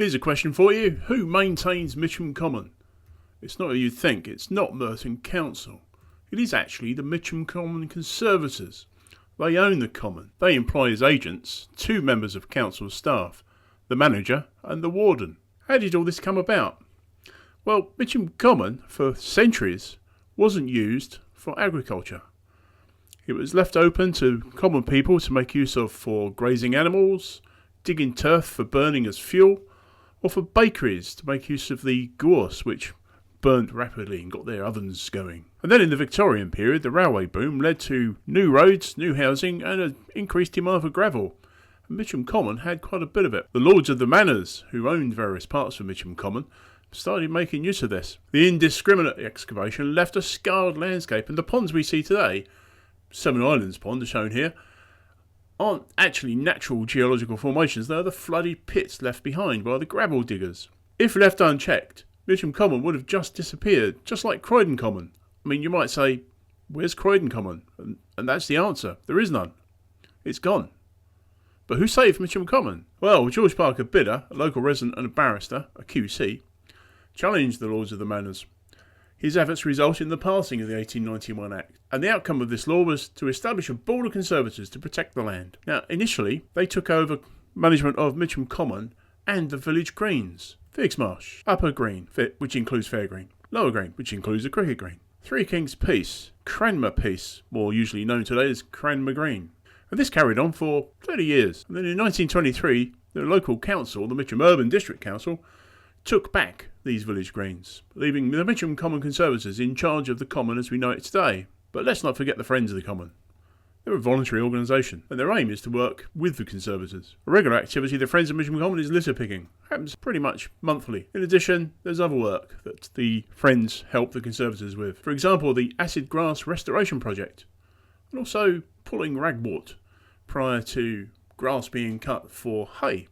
Here's a question for you. Who maintains Mitcham Common? It's not who you think. It's not Merton Council. It is actually the Mitcham Common Conservators. They own the common. They employ as agents 2 members of council staff, the manager and the warden. How did all this come about? Well, Mitcham Common, for centuries, wasn't used for agriculture. It was left open to common people to make use of for grazing animals, digging turf for burning as fuel, or for bakeries to make use of the gorse, which burnt rapidly and got their ovens going. And then in the Victorian period, the railway boom led to new roads, new housing, and an increased demand for gravel. And Mitcham Common had quite a bit of it. The lords of the manors, who owned various parts of Mitcham Common, started making use of this. The indiscriminate excavation left a scarred landscape, and the ponds we see today, Seven Islands Pond, are shown here, aren't actually natural geological formations. They're the flooded pits left behind by the gravel diggers. If left unchecked, Mitcham Common would have just disappeared, just like Croydon Common. I mean, you might say, where's Croydon Common? And that's the answer. There is none. It's gone. But who saved Mitcham Common? Well, George Parker Bidder, a local resident and a barrister, a QC, challenged the Lords of the Manors. His efforts resulted in the passing of the 1891 Act, and the outcome of this law was to establish a board of conservators to protect the land. Now, initially, they took over management of Mitcham Common and the village greens. Figs Marsh, Upper Green, which includes Fair Green, Lower Green, which includes the Cricket Green, Three Kings Peace, Cranmer Peace, more usually known today as Cranmer Green. And this carried on for 30 years. And then in 1923, the local council, the Mitcham Urban District Council, took back these village greens, leaving the Mitcham Common Conservators in charge of the common as we know it today. But let's not forget the Friends of the Common. They're a voluntary organisation, and their aim is to work with the Conservators. A regular activity of the Friends of Mitcham Common is litter picking. Happens pretty much monthly. In addition, there's other work that the Friends help the Conservators with. For example, the Acid Grass Restoration Project, and also pulling ragwort prior to grass being cut for hay.